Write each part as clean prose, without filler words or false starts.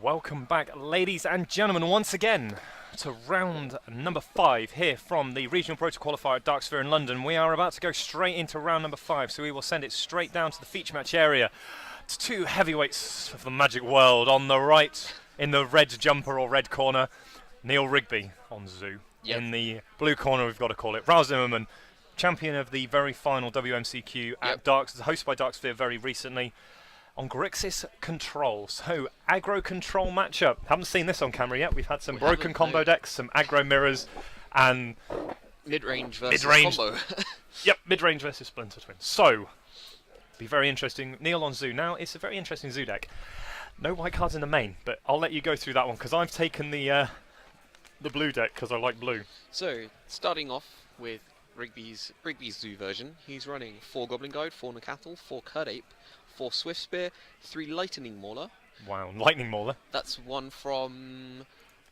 Welcome back, ladies and gentlemen, once again to round number 5 here from the Regional Pro Tour Qualifier at Darksphere in London. We are about to go straight into round number 5, so we will send it straight down to the feature match area. To two heavyweights of the magic world. On the right, in the red jumper or red corner, Neil Rigby on Zoo. Yep. In the blue corner, we've got to call it Raoul Zimmermann, champion of the very final WMCQ at hosted by Darksphere very recently. On Grixis Control. So, aggro control matchup. Haven't seen this on camera yet. We've had some broken combo decks, some aggro mirrors, and mid-range versus combo. Yep, mid-range versus Splinter Twin. So, be very interesting. Neil on Zoo. Now, it's a very interesting Zoo deck. No white cards in the main, but I'll let you go through that one because I've taken the blue deck because I like blue. So, starting off with Rigby's Zoo version, he's running 4 Goblin Guide, 4 Nacatl, 4 Curd Ape, 4 Swift Spear, 3 Lightning Mauler. Wow, Lightning Mauler. That's one from,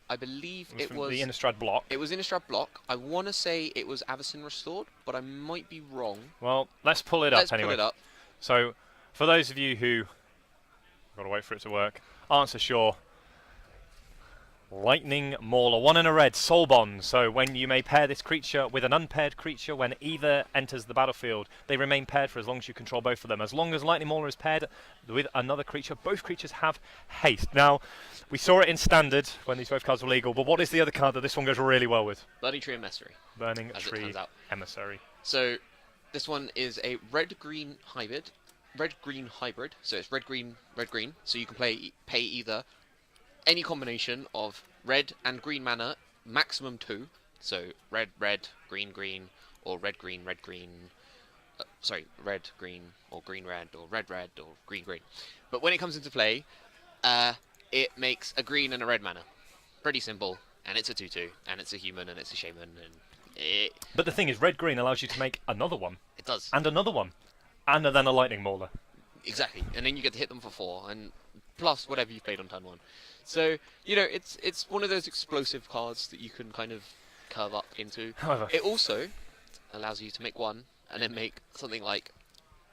I believe it was the Innistrad block. It was Innistrad block. I want to say it was Avacyn Restored, but I might be wrong. Well, let's pull it up anyway. Let's pull it up. So, for those of you who got to wait for it to work, aren't so sure. Lightning Mauler, 1 and a red, Soul Bond. So when you may pair this creature with an unpaired creature, when either enters the battlefield, they remain paired for as long as you control both of them. As long as Lightning Mauler is paired with another creature, both creatures have haste. Now, we saw it in Standard when these both cards were legal, but what is the other card that this one goes really well with? Burning Tree Emissary. Burning Tree Emissary. So this one is a red-green hybrid. Red-green hybrid. So it's red-green, red-green. So you can pay either any combination of red and green mana, maximum 2. So red, red, green, green, or red, green, red, green. Red, green, or green, red, or red, red, or green, green. But when it comes into play, it makes a green and a red mana. Pretty simple. And it's a 2/2, and it's a human, and it's a shaman, and But the thing is, red-green allows you to make another one. It does. And another one. And then a Lightning Mauler. Exactly. And then you get to hit them for 4, and plus whatever you played on turn 1. So, you know, it's one of those explosive cards that you can kind of curve up into. However, it also allows you to make 1 and then make something like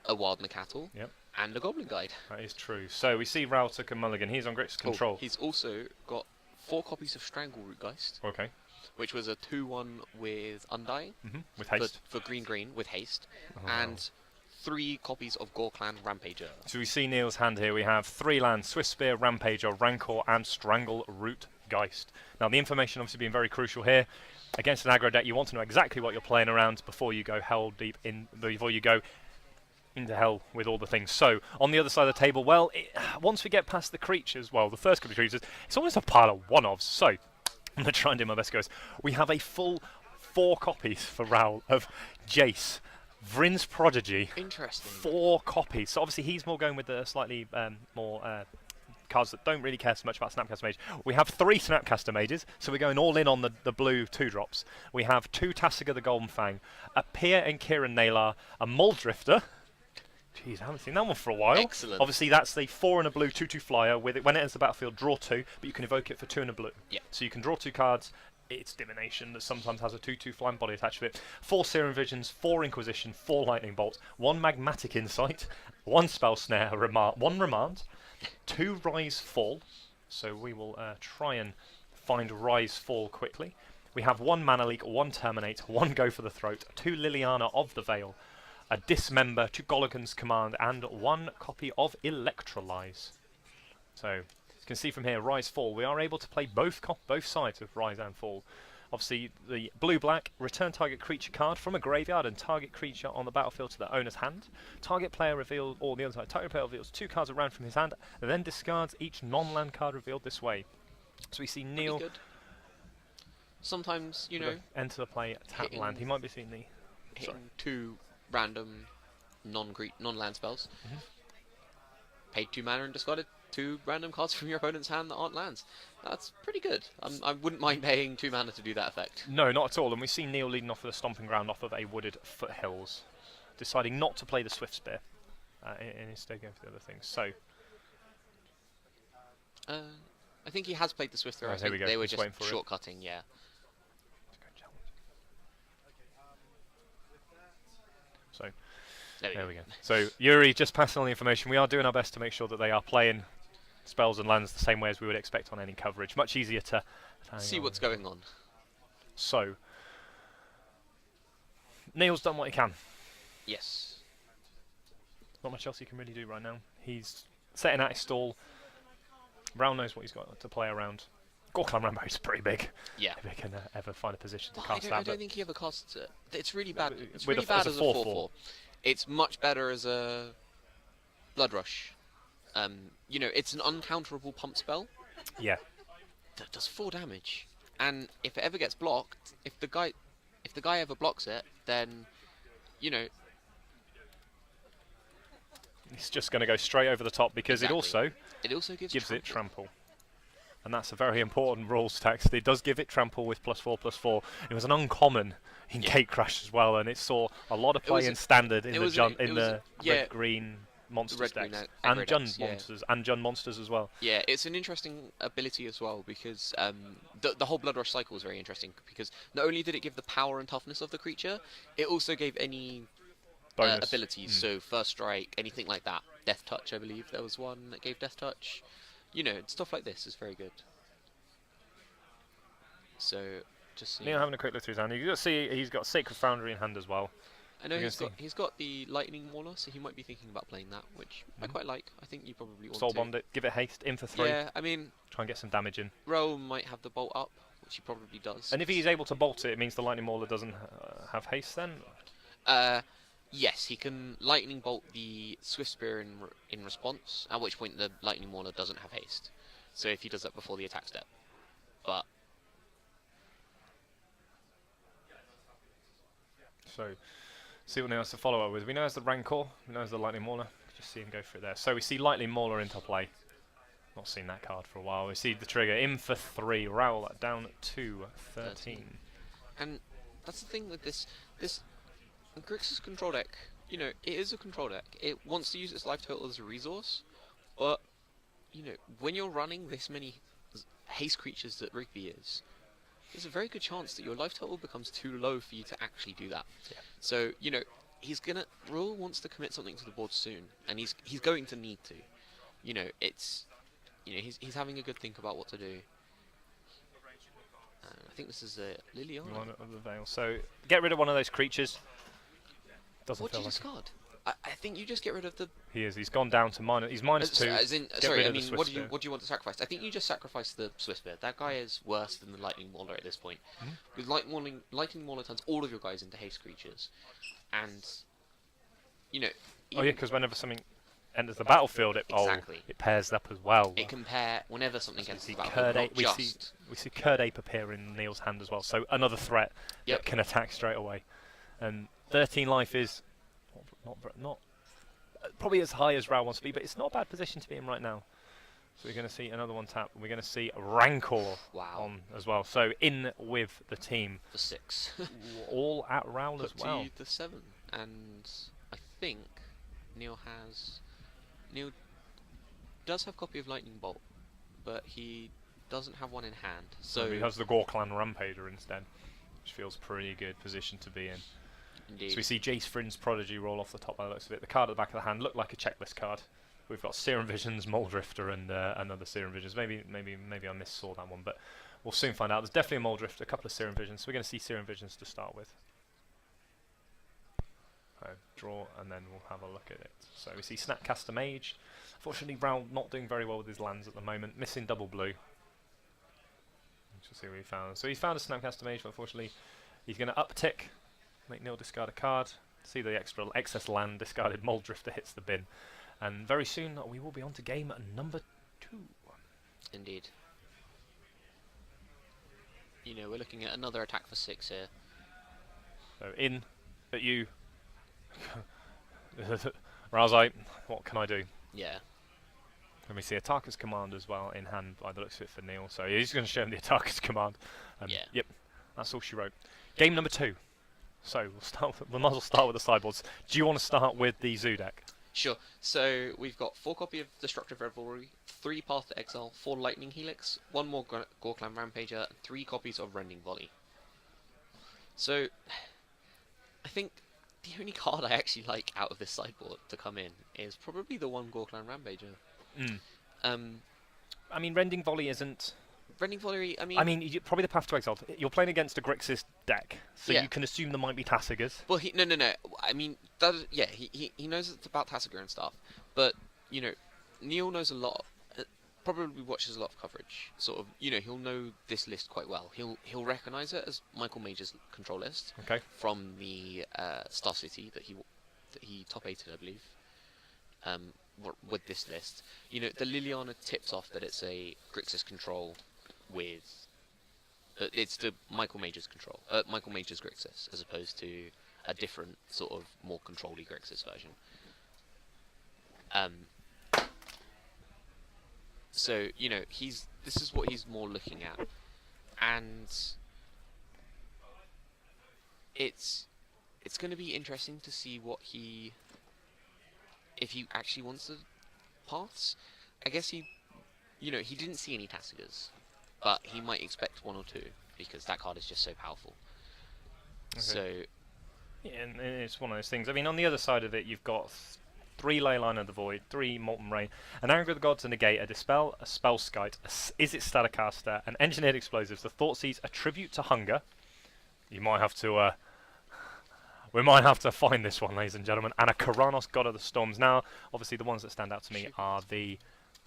a Wild Nacatl and a Goblin Guide. That is true. So we see Raoul took a mulligan. He's on Grixis Control. He's also got 4 copies of Strangleroot Geist. Okay. Which was a 2/1 with Undying. With haste. For green-green with haste. And 3 copies of Gore Clan Rampager. So we see Neil's hand here. We have 3 lands, Swift Spear, Rampager, Rancor, and Strangleroot Geist. Now, the information obviously being very crucial here. Against an aggro deck, you want to know exactly what you're playing around before you go before you go into hell with all the things. So, on the other side of the table, well, once we get past the creatures, well, the first couple of creatures, it's almost a pile of one-offs. So, I'm going to try and do my best, guys. We have a full 4 copies for Raoul of Jace, Vryn's Prodigy. Interesting. 4 copies. So obviously he's more going with the slightly more cards that don't really care so much about Snapcaster Mage. We have 3 Snapcaster Mages, so we're going all in on the blue 2-drops. We have 2 Tasiga the Golden Fang, a Pia and Kieran Naylar, a Muldrifter. Jeez, I haven't seen that one for a while. Excellent. Obviously that's the 4 and a blue 2/2 flyer. With it, when it enters the battlefield, draw 2, but you can evoke it for 2 and a blue. Yeah. So you can draw 2 cards. It's Divination that sometimes has a 2/2 flying body attached to it. 4 Serum Visions, 4 Inquisition, 4 Lightning Bolts, 1 Magmatic Insight, 1 Spell Snare, 1 Remand, 2 Rise Fall. So we will try and find Rise Fall quickly. We have 1 Mana Leak, 1 Terminate, 1 Go for the Throat, 2 Liliana of the Veil, a Dismember, 2 Goligan's Command, and 1 copy of Electrolyze. So you can see from here, Rise Fall. We are able to play both sides of Rise and Fall. Obviously, the blue-black, return target creature card from a graveyard and target creature on the battlefield to their owner's hand. Target player reveals, or the other side, target player reveals 2 cards around from his hand, and then discards each non-land card revealed this way. So we see Neil. Good. Sometimes, you know, enter the play, tap land. He might be seeing the hitting 2 random non-land spells. Paid 2 mana and discarded 2 random cards from your opponent's hand that aren't lands. That's pretty good. I wouldn't mind paying 2 mana to do that effect. No, not at all. And we see Neil leading off with a stomping ground off of a wooded foothills, deciding not to play the Swift Spear and instead going for the other things. So, I think he has played the Swift Spear. Right, here we go. They were Just just shortcutting, yeah. So, there we go. So, Yuri, just passing on the information. We are doing our best to make sure that they are playing spells and lands the same way as we would expect on any coverage. Much easier to See what's going on. So, Neil's done what he can. Yes. Not much else he can really do right now. He's setting out his stall. Raoul knows what he's got to play around. Gorklan Rambo is pretty big. Yeah. If he can ever find a position to Well, cast that. I don't think he ever casts it. It's really bad. It's With really a- bad as as a a 4/4. 4/4. It's much better as a Blood Rush. You know, it's an uncounterable pump spell Yeah. that does 4 damage. And if it ever gets blocked, if the guy ever blocks it, then, you know, It's just going to go straight over the top because Exactly. it also gives gives it trample. trample. And that's a very important rules text. It does give it trample with +4/+4. It was an uncommon in Yeah. Gate Crash as well, and it saw a lot of It was play a- in standard in it the was Jun, a- it in was the a- yeah. red-green monsters red-green decks and and red Jun decks, yeah. monsters and Jun monsters as well. Yeah, it's an interesting ability as well because the whole Blood Rush cycle is very interesting because not only did it give the power and toughness of the creature, it also gave any Bonus. abilities. So First Strike, anything like that. Death Touch, I believe there was one that gave Death Touch. You know, stuff like this is very good. So just Neil having a quick look through his hand. You can see he's got Sacred Foundry in hand as well. I know you're he's got the Lightning Mauler, so he might be thinking about playing that, which I quite like. I think you probably want Soul to. Bond it, give it haste, in for 3. Yeah, I mean, Try and get some damage in. Raoul might have the bolt up, which he probably does. And if he's able to bolt it, it means the Lightning Mauler doesn't have haste then? Yes, he can Lightning Bolt the Swift Spear in response, at which point the Lightning Mauler doesn't have haste. So if he does that before the attack step. But So, see what Neil has to follow up with. We know it's the Rancor, we know it's the Lightning Mauler. Just see him go through there. So we see Lightning Mauler into play. Not seen that card for a while. We see the trigger in for 3. Raoul down to 13. and that's the thing with this Grixis control deck. You know, it is a control deck. It wants to use its life total as a resource, but you know, when you're running this many haste creatures that Rigby is, there's a very good chance that your life total becomes too low for you to actually do that. Yeah. So, you know, Raoul wants to commit something to the board soon, and he's going to need to. You know, he's having a good think about what to do. I think this is a Liliana. One of the Veil. So get rid of one of those creatures. Doesn't What do feel you like discard? I think you just get rid of the. he is. He's gone down to minus. He's -2. Get Sorry, rid I of the mean, Swift what Spear. do you want to sacrifice? I think you just sacrifice the Swift Spear. That guy is worse than the Lightning Mauler at this point. With Lightning Mauler turns all of your guys into haste creatures, and you know. Oh yeah, because whenever something enters the battlefield, Exactly. it pairs up as well. It can pair whenever something So enters we the see battlefield. Curd Ape. Not just. We see Curd Ape appear in Neil's hand as well. So another threat Yep. that can attack straight away. And 13 life is not probably as high as Raoul wants to be, but it's not a bad position to be in right now. So we're going to see another one tap. We're going to see Rancor Wow. on as well. So in with the team, For 6. all at Raoul as Put well. to the 7, and I think Neil does have copy of Lightning Bolt, but he doesn't have one in hand. So he has the Gorklan Rampager instead, which feels pretty good position to be in. indeed. So we see Jace Frin's Prodigy roll off the top by the looks of it. The card at the back of the hand looked like a checklist card. We've got Serum Visions, Mole Drifter, and another Serum Visions. Maybe I missaw that one, but we'll soon find out. There's definitely a Mole Drifter, a couple of Serum Visions. So we're going to see Serum Visions to start with. So draw, and then we'll have a look at it. So we see Snapcaster Mage. Unfortunately, Raoul not doing very well with his lands at the moment. Missing double blue. Let's see what he found. So he found a Snapcaster Mage, but unfortunately, he's going to uptick. Make Neil discard a card. See the excess land discarded. Mole Drifter hits the bin. And very soon we will be on to game number 2. Indeed. You know, we're looking at another attack for 6 here. So in at you. Razai, what can I do? Yeah. Let me see Ataka's command as well in hand by the looks of it for Neil. So he's going to show him the Ataka's command. Yeah. Yep, that's all she wrote. Game number 2. So we might as well start with the sideboards. Do you want to start with the Zoo deck? Sure. So we've got 4 copy of Destructive Revelry, 3 Path to Exile, 4 Lightning Helix, 1 more Gorklan Rampager, and 3 copies of Rending Volley. So I think the only card I actually like out of this sideboard to come in is probably the 1 Gorklan Rampager. I mean, Rending Volley isn't... Rending Volley, Probably the Path to Exile. You're playing against a Grixis deck, so Yeah. you can assume there might be Tassigers. Well, no. I mean, he knows it's about Tasigur and stuff, but Neil knows a lot. Probably watches a lot of coverage. Sort of, he'll know this list quite well. He'll recognise it as Michael Major's control list. Okay. From the Star City that he top 8'd, I believe. With this list, the Liliana tips off that it's a Grixis control with. It's the Michael Major's control, Michael Major's Grixis, as opposed to a different sort of more control-y Grixis version. So this is what he's more looking at, and it's going to be interesting to see if he actually wants the paths. I guess he didn't see any Tassigers, but he might expect one or two because that card is just so powerful. Okay. So yeah, and it's one of those things. I mean, on the other side of it, you've got 3 Leyline of the Void, 3 Molten Rain, an Anger of the Gods, a Negate, a Dispel, a Spellskite, Is It Staticaster, an Engineered Explosives, the Thoughtseize, a Tribute to Hunger. You might have to... we might have to find this one, ladies and gentlemen. And a Karanos, God of the Storms. Now, obviously, the ones that stand out to me are the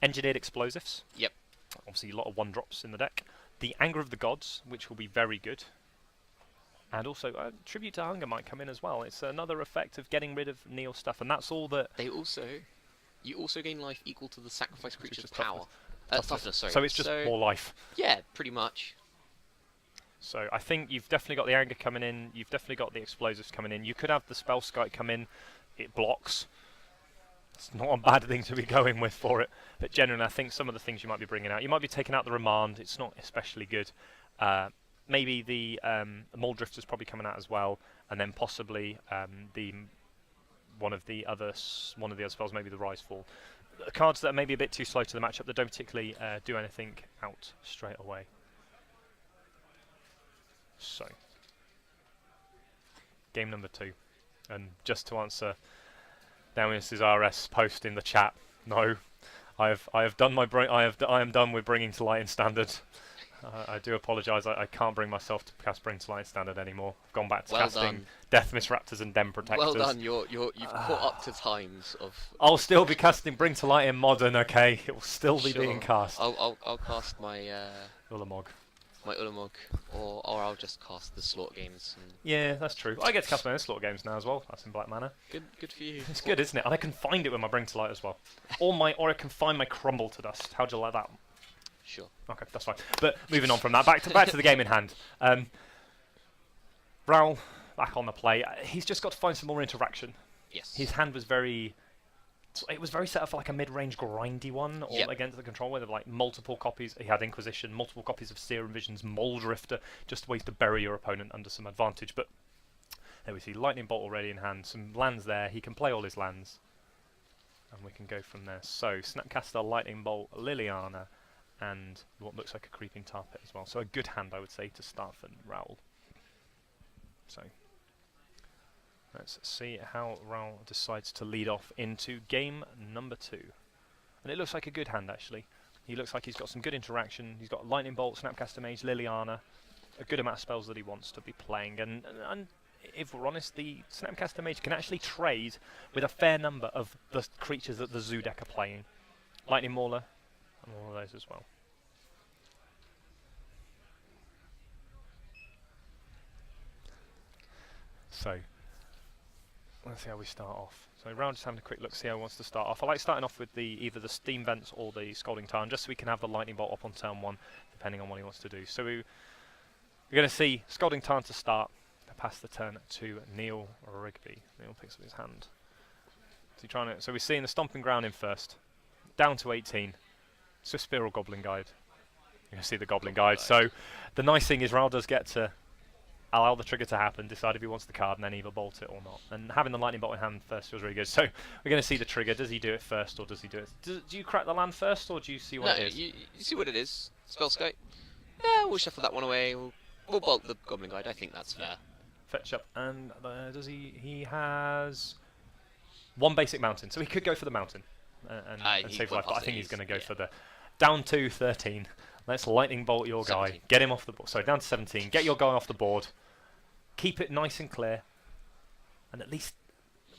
Engineered Explosives. Yep. Obviously, a lot of 1-drops in the deck. The Anger of the Gods, which will be very good. And also, Tribute to Hunger might come in as well. It's another effect of getting rid of Neil stuff, and that's all that... You also gain life equal to the sacrifice creature's toughness. power. Toughness, sorry. So it's just more life. Yeah, pretty much. So I think you've definitely got the Anger coming in, you've definitely got the Explosives coming in. You could have the Spellskite come in, it blocks. It's not a bad thing to be going with for it, but generally I think some of the things you might be bringing out, you might be taking out the Remand, it's not especially good. Maybe the Muldrifter's probably coming out as well, and then possibly one of the other spells, maybe the Rise Fall. Cards that are maybe a bit too slow to the matchup that don't particularly do anything out straight away. So, game number 2, and just to answer Damius's RS post in the chat, no, I have done my I am done with bringing to light in standard. I do apologise. I can't bring myself to cast Bring to Light in Standard anymore. I've gone back to casting Death Misraptors and Den Protectors. Well done. You've caught up to times of. I'll still be casting Bring to Light in Modern. Okay, it will still be being cast. I'll cast my Ulamog. My Ulamog, or I'll just cast the Slaughter Games. Yeah, that's true. I get to cast my own Slaughter Games now as well. That's in Black Mana. Good for you. It's good, isn't it? And I can find it with my Bring to Light as well. or I can find my Crumble to Dust. How'd you like that? Sure. Okay, that's fine. But moving on from that, back to the game in hand. Raoul back on the play. He's just got to find some more interaction. Yes. His hand was very. It was very set up for like a mid-range grindy one, or against the control with like multiple copies. He had Inquisition, multiple copies of Serum Visions, Muldrifter, just ways to bury your opponent under some advantage. But there we see Lightning Bolt already in hand, some lands there. He can play all his lands, and we can go from there. So Snapcaster, Lightning Bolt, Liliana, and what looks like a Creeping Tar Pit as well. So a good hand, I would say, to start for Raoul. So let's see how Raoul decides to lead off into game number 2. And it looks like a good hand, actually. He looks like he's got some good interaction. He's got Lightning Bolt, Snapcaster Mage, Liliana, a good amount of spells that he wants to be playing. And if we're honest, the Snapcaster Mage can actually trade with a fair number of the creatures that the Zoo deck are playing. Lightning Mauler, and all of those as well. So, let's see how we start off. So Raoul just having a quick look, see how he wants to start off. I like starting off with either the Steam Vents or the Scalding Tarn, just so we can have the Lightning Bolt up on turn 1, depending on what he wants to do. So we're going to see Scalding Tarn to start, to pass the turn to Neil Rigby. Neil picks up his hand. So we're seeing the Stomping Ground in first, down to 18. Swift Spiral Goblin Guide. You're going to see the Goblin Guide. So the nice thing is Raoul does get to allow the trigger to happen, decide if he wants the card, and then either bolt it or not. And having the Lightning Bolt in hand first feels really good. So we're going to see the trigger. Does he do it first, or does he do it? Do you crack the land first, or do you see what it is? You see what it is. Spellskite. Yeah, we'll shuffle that one away. We'll bolt the Goblin Guide. I think that's fair. Fetch up, and does he? He has one basic mountain, so he could go for the mountain and save life. But I think he's going to go for the. Down to 13. Let's lightning bolt your guy. 17. Get him off the board. Sorry, down to 17. Get your guy off the board. Keep it nice and clear. And at least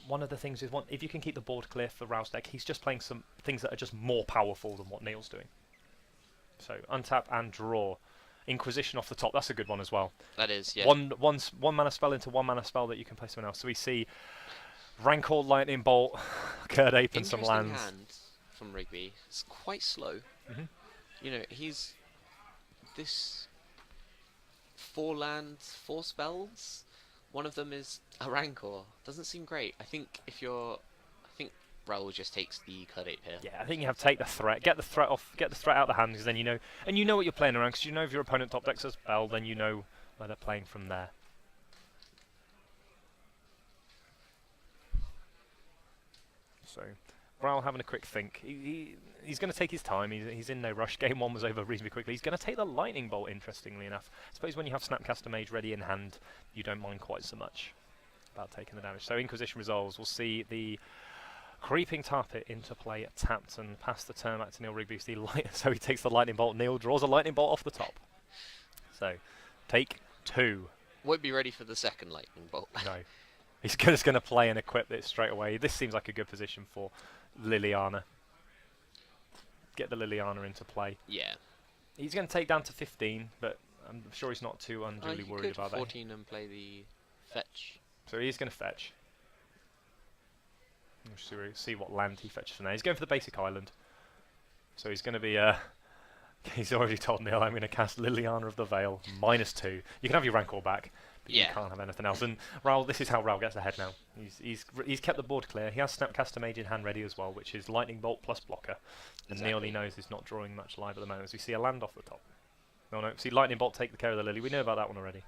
one of the things is, if you can keep the board clear for Raoul's deck, he's just playing some things that are just more powerful than what Neil's doing. So untap and draw. Inquisition off the top. That's a good one as well. That is, yeah. One mana spell into one mana spell that you can play someone else. So we see Rancor, Lightning Bolt, Curd Ape, and some Interesting lands. hand from Rigby. It's quite slow. You know, he's this 4 lands, 4 spells. One of them is a Rancor. Doesn't seem great. I think Raoul just takes the Curd Ape here. Yeah, I think you have to take the threat, get the threat off, get the threat out of the hand, because then you know, and you know what you're playing around, because you know if your opponent top decks a spell, then you know where they're playing from there. So, Raoul having a quick think. He's going to take his time. He's in no rush. Game 1 was over reasonably quickly. He's going to take the Lightning Bolt, interestingly enough. I suppose when you have Snapcaster Mage ready in hand, you don't mind quite so much about taking the damage. So Inquisition resolves. We'll see the Creeping Tar Pit into play tapped and pass the turn back to Neil Rigby. So he takes the Lightning Bolt. Neil draws a Lightning Bolt off the top. So, take 2. Won't be ready for the second Lightning Bolt. No. He's just going to play and equip it straight away. This seems like a good position for Liliana. Get the Liliana into play. Yeah. He's going to take down to 15, but I'm sure he's not too unduly worried about that. 14 and play the fetch. So he's going to fetch. We'll see what land he fetches from there. He's going for the basic island. So he's going to be... he's already told Neil, I'm going to cast Liliana of the Veil, -2. You can have your Rancor back, but you can't have anything else. And Raoul, this is how Raoul gets ahead now. He's kept the board clear. He has Snapcaster Mage in hand ready as well, which is Lightning Bolt plus blocker. And Neil, he knows, is not drawing much live at the moment, as we see a land off the top. No, see Lightning Bolt take the care of the Lily. We know about that one already.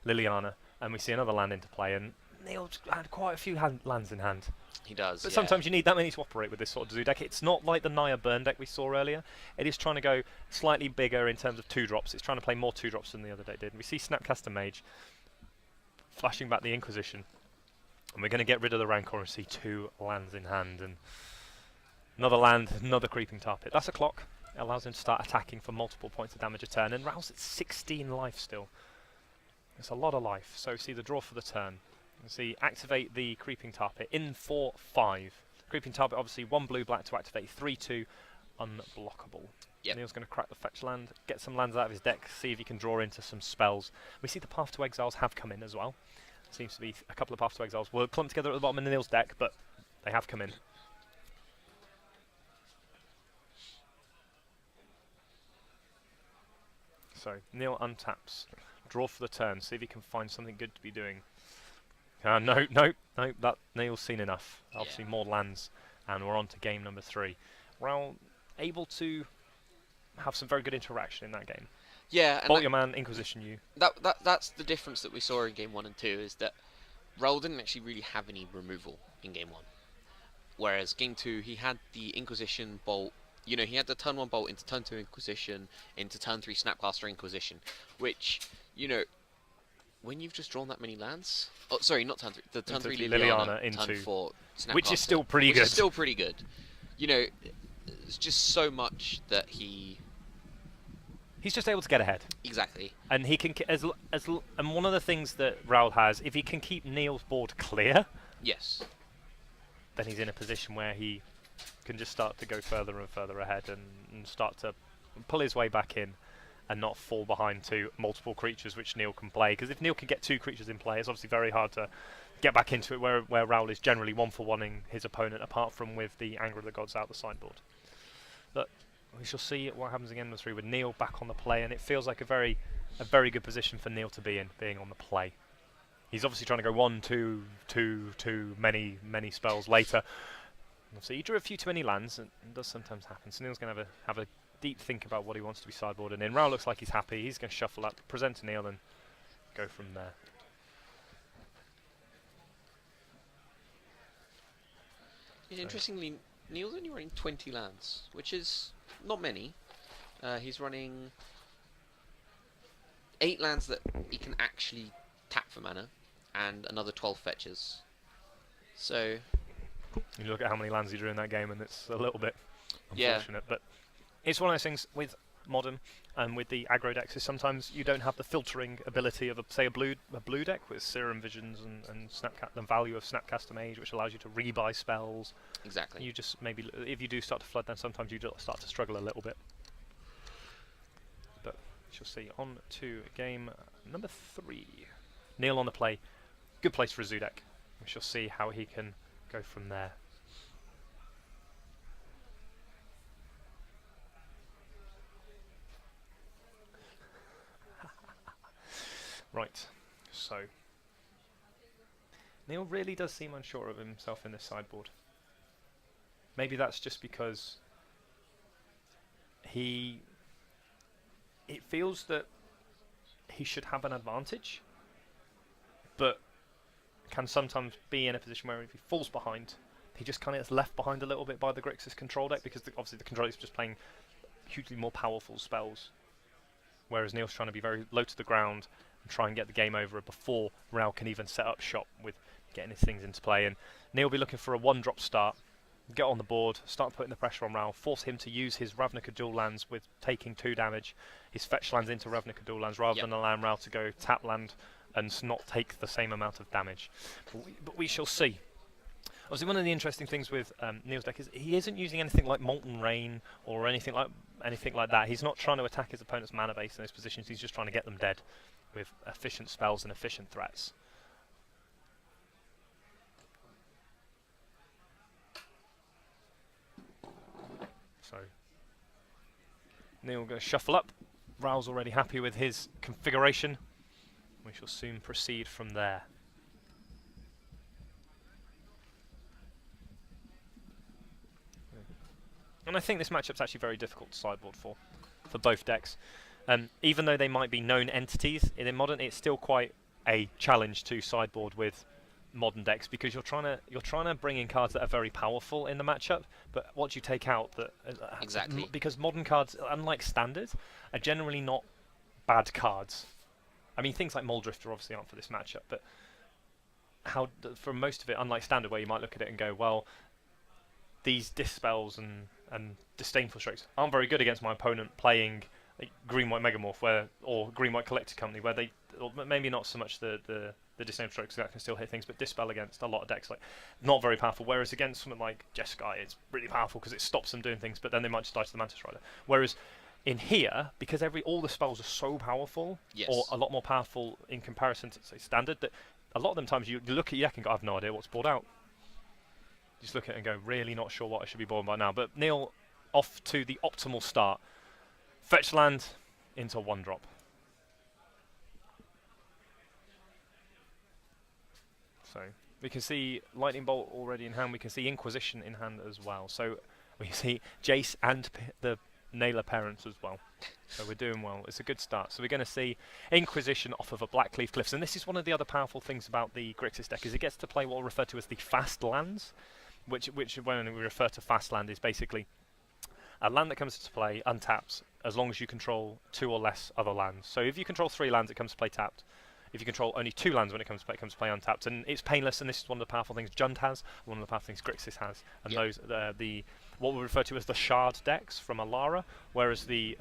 Liliana, and we see another land into play, and Neil's had quite a few lands in hand. He does, But sometimes you need that many to operate with this sort of zoo deck. It's not like the Naya Burn deck we saw earlier. It is trying to go slightly bigger in terms of 2-drops. It's trying to play more 2-drops than the other deck did. And we see Snapcaster Mage flashing back the Inquisition. And we're going to get rid of the Rancor and see 2 lands in hand. And another land, another Creeping Tar Pit. That's a clock. It allows him to start attacking for multiple points of damage a turn. And Raoul's at 16 life still. It's a lot of life. So see the draw for the turn. See, activate the Creeping Tar Pit in 4/5. Creeping Tar Pit, obviously 1 blue black to activate, 3/2 unblockable. Yep. Neil's going to crack the fetch land, get some lands out of his deck, see if he can draw into some spells. We see the Path to Exiles have come in as well. Seems to be a couple of Path to Exiles. We'll clump together at the bottom of Neil's deck, but they have come in. So, Neil untaps. Draw for the turn, see if he can find something good to be doing. No, that Neil's seen enough. Obviously more lands, and we're on to game number 3. Raoul able to have some very good interaction in that game. Yeah, and Bolt your man, Inquisition you. That's the difference that we saw in game 1 and 2, is that Raoul didn't actually really have any removal in game 1. Whereas game 2, he had the Inquisition Bolt. You know, he had the turn 1 Bolt into turn 2 Inquisition, into turn 3 Snapcaster Inquisition, which, you know, when you've just drawn that many lands... Oh, sorry, not turn 3. The turn 3 Liliana into turn 4 Snapcaster. Which is still pretty good. Which is still pretty good. You know, it's just so much that he's just able to get ahead. Exactly. And he can... and one of the things that Raoul has, if he can keep Neil's board clear... Yes. Then he's in a position where he can just start to go further and further ahead and start to pull his way back in and not fall behind to multiple creatures which Neil can play. Because if Neil can get 2 creatures in play, it's obviously very hard to get back into it, where Raoul is generally 1-for-1ing his opponent, apart from with the Anger of the Gods out the sideboard. But we shall see what happens again in the 3 with Neil back on the play, and it feels like a very good position for Neil to be in, being on the play. He's obviously trying to go 1, 2, many spells later. So he drew a few too many lands, and it does sometimes happen. So Neil's going to have a deep think about what he wants to be sideboarding in. Raoul looks like he's happy. He's going to shuffle up, present to Neil, and go from there. Yeah, interestingly, Neil's only running 20 lands, which is not many. He's running 8 lands that he can actually tap for mana, and another 12 fetches. So you look at how many lands he drew in that game, and it's a little bit unfortunate. But it's one of those things with Modern and with the aggro decks is sometimes you don't have the filtering ability of, say, a blue deck with Serum Visions and the value of Snapcaster Mage, which allows you to rebuy spells. Exactly. You just maybe, if you do start to flood, then sometimes you do start to struggle a little bit. But we shall see. On to game number 3. Neil on the play. Good place for a Zoo deck. We shall see how he can go from there. Right, so Neil really does seem unsure of himself in this sideboard. Maybe that's just because it feels that he should have an advantage, but can sometimes be in a position where if he falls behind, he just kind of gets left behind a little bit by the Grixis control deck, because obviously the control deck is just playing hugely more powerful spells, whereas Neil's trying to be very low to the ground and try and get the game over before Raoul can even set up shop with getting his things into play. And Neil will be looking for a 1-drop start, get on the board, start putting the pressure on Raoul, force him to use his Ravnica dual lands with taking 2 damage, his fetch lands into Ravnica dual lands, rather than allow Raoul to go tap land and not take the same amount of damage. But we shall see. Obviously, one of the interesting things with Neil's deck is he isn't using anything like Molten Rain or anything like that. He's not trying to attack his opponent's mana base in those positions. He's just trying to get them dead with efficient spells and efficient threats. So Neil will go shuffle up. Raoul's already happy with his configuration. We shall soon proceed from there. And I think this matchup's actually very difficult to sideboard for both decks. Even though they might be known entities in Modern, it's still quite a challenge to sideboard with Modern decks, because you're trying to bring in cards that are very powerful in the matchup. But what do you take out? Exactly. Because Modern cards, unlike Standard, are generally not bad cards. I mean, things like Moldrifter obviously aren't for this matchup, but for most of it, unlike Standard, where you might look at it and go, well, these Dispels and Disdainful Strokes aren't very good against my opponent playing like Green-White Megamorph or Green-White Collector Company, where or maybe not so much the Disdainful Strokes, that can still hit things, but Dispel against a lot of decks, like, not very powerful, whereas against something like Jeskai, it's really powerful because it stops them doing things, but then they might just die to the Mantis Rider. Whereas in here, because all the spells are so powerful, or a lot more powerful in comparison to, say, Standard, that a lot of them times you look at your deck and go, I have no idea what's board out. Just look at it and go, really not sure what I should be boarding by now. But Neil, off to the optimal start. Fetch land into 1-drop. So we can see Lightning Bolt already in hand. We can see Inquisition in hand as well. So we see Jace and the Naylor parents as well. So we're doing well. It's a good start. So we're going to see Inquisition off of a Blackleaf Cliffs. And this is one of the other powerful things about the Grixis deck, is it gets to play what we refer to as the fast lands, which when we refer to fast land is basically a land that comes to play untapped as long as you control 2 or less other lands. So if you control 3 lands, it comes to play tapped. If you control only 2 lands when it comes to play untapped. And it's painless, and this is one of the powerful things Jund has, one of the powerful things Grixis has. And those what we refer to as the Shard decks from Alara, whereas the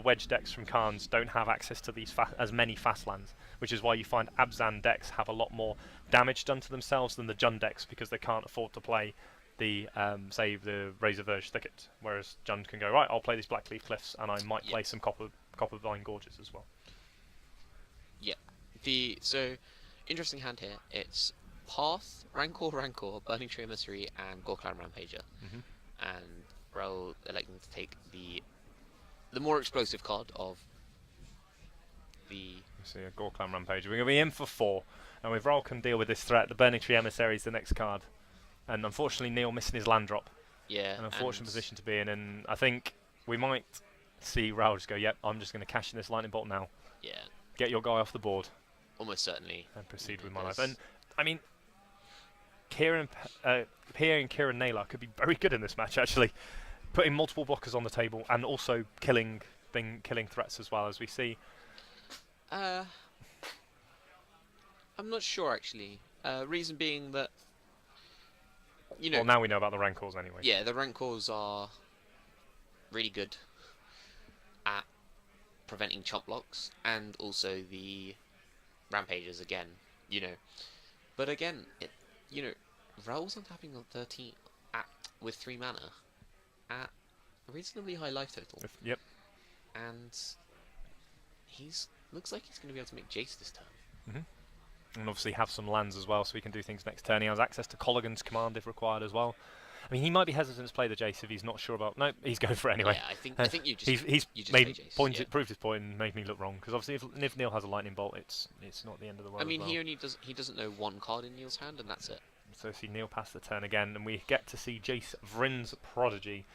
Wedge decks from Khans don't have access to these as many fast lands, which is why you find Abzan decks have a lot more damage done to themselves than the Jund decks, because they can't afford to play the say the Razor Verge Thicket, whereas Jund can go, right, I'll play these Blackleaf Cliffs and I might play some Coppervine Gorges as well. Yeah. So interesting hand here. It's Path, Rancor, Burning Tree Emissary, and Gorklan Rampager. And Raoul electing to take the more explosive card of the... See a Gorklan Rampager. We're going to be in for 4, and if Raoul can deal with this threat, the Burning Tree Emissary is the next card. And unfortunately, Neil missing his land drop. Yeah. An unfortunate position to be in, and I think we might see Raoul just go, yep, I'm just going to cash in this Lightning Bolt now. Yeah. Get your guy off the board. Almost certainly. And proceed with my life. And, I mean, Pierre and Kieran Naylor could be very good in this match, actually. Putting multiple blockers on the table and also killing threats as well, as we see. I'm not sure, actually. Reason being that, well, now we know about the Rancors anyway. Yeah, the Rancors are really good. preventing chop blocks, and also the rampages again. But again, Raoul's untapping on 13 with 3 mana at a reasonably high life total. Yep. And looks like he's going to be able to make Jace this turn. And obviously have some lands as well, so he can do things next turn. He has access to Colligan's command if required as well. I mean, he might be hesitant to play the Jace if he's not sure about. No, he's going for it anyway. Yeah, I think you just he's play Jace, proved his point and made me look wrong, because obviously if Neil has a lightning bolt, it's not the end of the world. I mean, as well. he doesn't know one card in Neil's hand, and that's it. So see Neil pass the turn again, and we get to see Jace Vryn's Prodigy.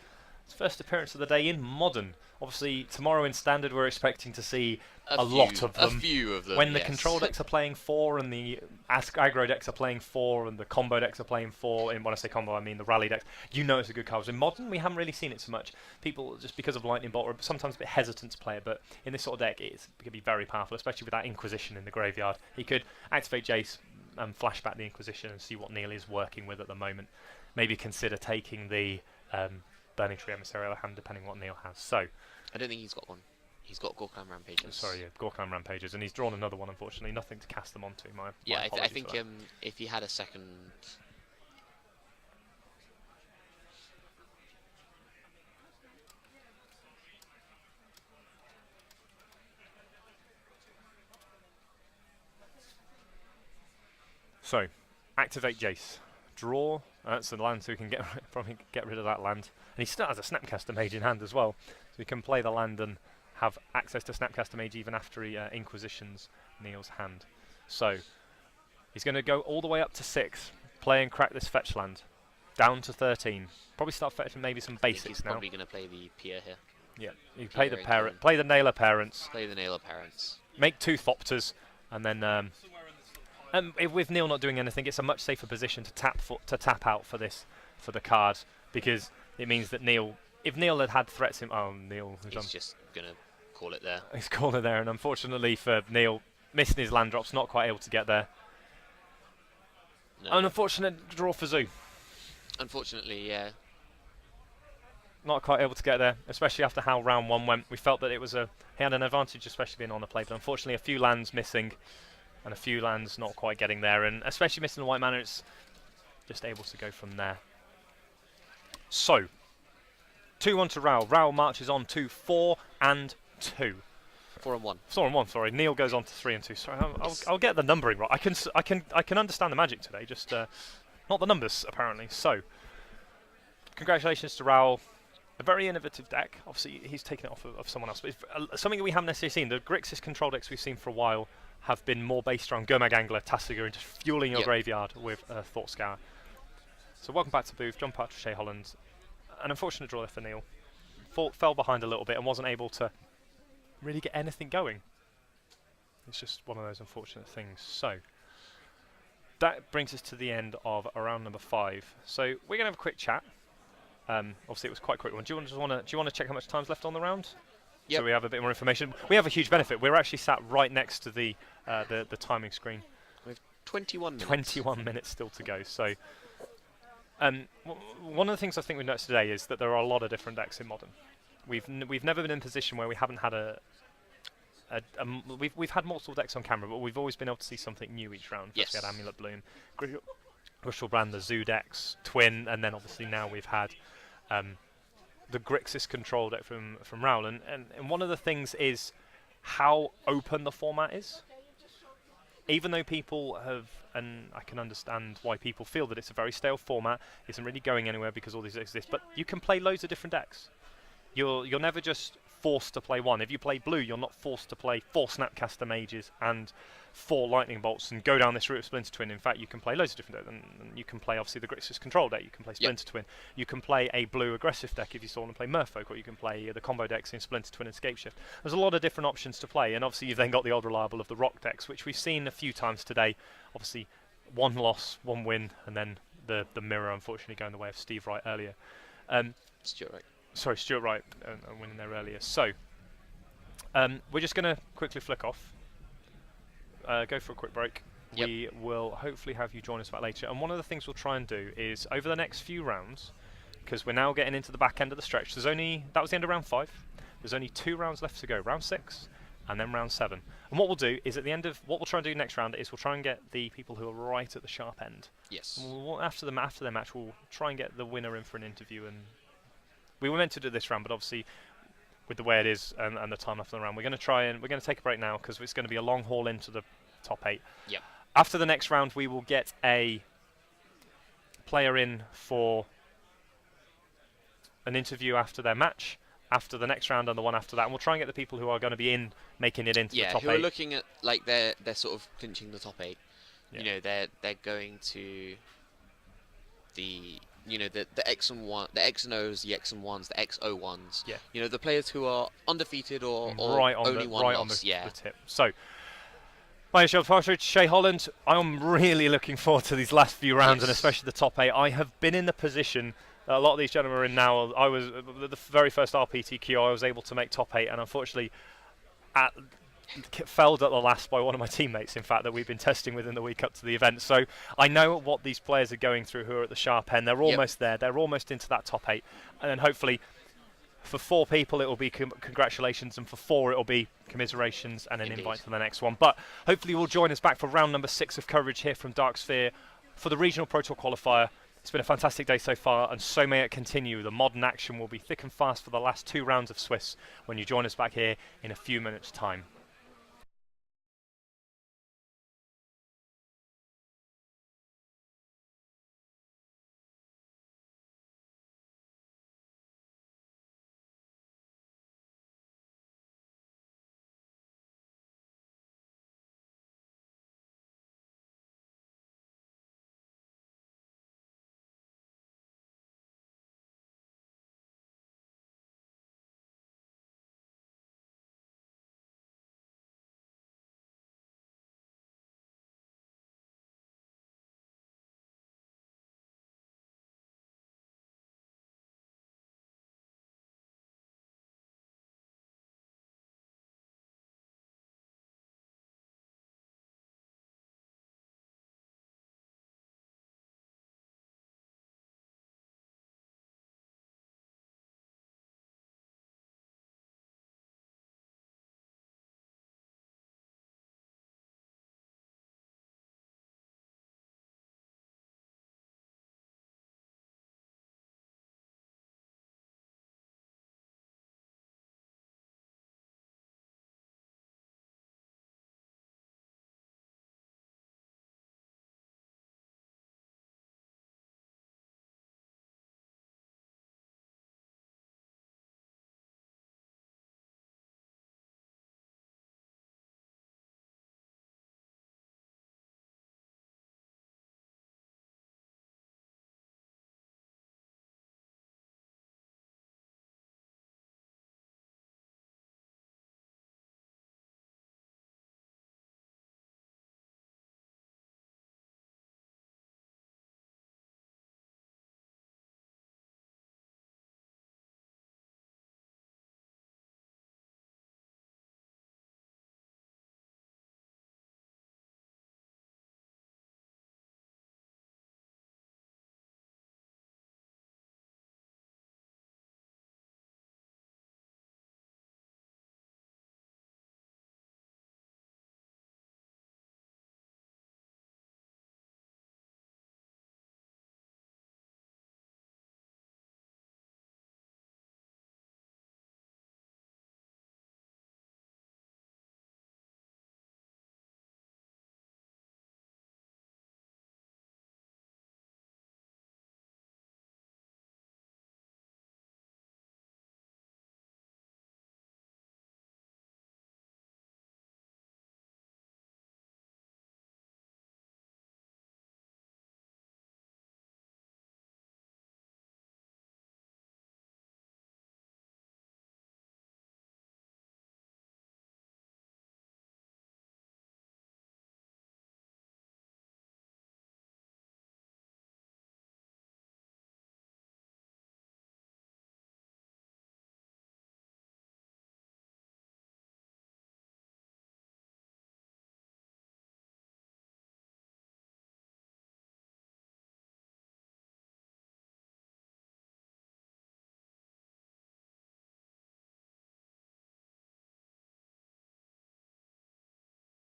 His first appearance of the day in Modern. Obviously, tomorrow in Standard we're expecting to see a lot of them. A few of them, when the control decks are playing 4 and the aggro decks are playing 4 and the combo decks are playing 4, and when I say combo I mean the rally decks, it's a good card. In Modern we haven't really seen it so much. People, just because of Lightning Bolt, are sometimes a bit hesitant to play it, but in this sort of deck it could be very powerful, especially with that Inquisition in the graveyard. He could activate Jace and flash back the Inquisition and see what Neil is working with at the moment. Maybe consider taking the Burning Tree Emissary out of hand, depending on what Neil has. So, I don't think he's got one. He's got Gorkhan Rampages. Sorry, yeah, Gorkhan Rampages, and he's drawn another one, unfortunately. Nothing to cast them onto. I think if he had a second... So, activate Jace. Draw. That's the land, so we can probably get rid of that land. And he still has a Snapcaster Mage in hand as well, so he can play the land and have access to Snapcaster Mage even after he Inquisitions Neil's hand. So he's going to go all the way up to 6, play and crack this fetch land, down to 13. Probably start fetching maybe some basics he's now. Probably going to play the Pier here. Yeah, you play the parent, play the Nailer Parents. Play the Nailer Parents. Make 2 Thopters, and then. With Neil not doing anything, it's a much safer position to tap out for the card, because it means that if Neil had threats he's just gonna call it there. He's called it there, and unfortunately for Neil, missing his land drops, not quite able to get there. No. An unfortunate draw for Zoo. Unfortunately, yeah. Not quite able to get there, especially after how round 1 went. We felt that he had an advantage, especially being on the play, but unfortunately a few lands missing. And a few lands not quite getting there, and especially missing the white mana, it's just able to go from there. So, 2-1 to Raoul. Raoul marches on to 4 and 2. 4 and 1. 4 and 1. Sorry. Neil goes on to 3 and 2. Sorry, I'll get the numbering right. I can understand the magic today, just not the numbers apparently. So, congratulations to Raoul. A very innovative deck. Obviously, he's taken it off of someone else, but it's something that we haven't necessarily seen. The Grixis control decks we've seen for a while have been more based around Gomag Angler, Tasigur, and just fueling your graveyard with Thought Scour. So welcome back to Booth, John Patrick Shea Holland. An unfortunate draw there for Neil. Fell behind a little bit and wasn't able to really get anything going. It's just one of those unfortunate things. So that brings us to the end of round number 5. So we're going to have a quick chat. Obviously, it was quite a quick one. Do you want to check how much time's left on the round? Yep. So we have a bit more information. We have a huge benefit. We're actually sat right next to the timing screen. We have 21 minutes. 21 minutes still to go. So one of the things I think we noticed today is that there are a lot of different decks in Modern. We've never been in a position where we haven't had we've had multiple decks on camera, but we've always been able to see something new each round. Yes. We had Amulet Bloom, Grushel Brand, the Zoo decks, Twin, and then obviously now we've had the Grixis control deck from Raoul, and one of the things is how open the format is. Even though people have, and I can understand why people feel that it's a very stale format, isn't really going anywhere because all these exist, but you can play loads of different decks. You're never just forced to play one. If you play blue, you're not forced to play 4 Snapcaster Mages and 4 Lightning Bolts and go down this route of Splinter Twin. In fact, you can play loads of different decks. And you can play, obviously, the Grixis control deck. You can play Splinter Twin. You can play a blue aggressive deck if you still want to play Merfolk, or you can play the combo decks in Splinter Twin and Scapeshift. There's a lot of different options to play, and obviously you've then got the old reliable of the Rock decks, which we've seen a few times today. Obviously, 1 loss, 1 win, and then the mirror, unfortunately, going the way of Steve Wright earlier. Stuart Wright. Sorry, Stuart Wright winning there earlier. So, we're just going to quickly flick off, go for a quick break. Yep. We will hopefully have you join us back later. And one of the things we'll try and do is, over the next few rounds, because we're now getting into the back end of the stretch, that was the end of round 5. There's only 2 rounds left to go, round 6 and then round 7. And what we'll do is at the end of what we'll try and do next round is we'll try and get the people who are right at the sharp end. Yes. And after their match, we'll try and get the winner in for an interview. And we were meant to do this round, but obviously with the way it is and the time left on the round, we're going to take a break now because it's going to be a long haul into the top 8. Yep. After the next round, we will get a player in for an interview after their match, after the next round and the one after that, and we'll try and get the people who are going to be in making it into the top 8. Yeah, who are looking at like they're sort of clinching the top 8. Yeah. You know, they're going to the the X and one, the X and O's, the X and ones, the XO ones. Yeah. You know, the players who are undefeated or right on only the, one right loss. on Yeah. the tip. So, my name's Partridge, Shea Holland. I'm really looking forward to these last few rounds, Yes. and especially the top 8. I have been in the position that a lot of these gentlemen are in now. I was the very first RPTQ. I was able to make top 8, and unfortunately, felled at the last by one of my teammates, in fact, that we've been testing with in the week up to the event. So I know what these players are going through who are at the sharp end. They're almost there. They're almost into that top 8. And then hopefully for 4 people it will be congratulations, and for 4 it will be commiserations and an Indeed. invite to the next one. But hopefully you'll join us back for round number 6 of coverage here from Dark Sphere for the regional Pro Tour qualifier. It's been a fantastic day so far, and so may it continue. The modern action will be thick and fast for the last 2 rounds of Swiss when you join us back here in a few minutes' time.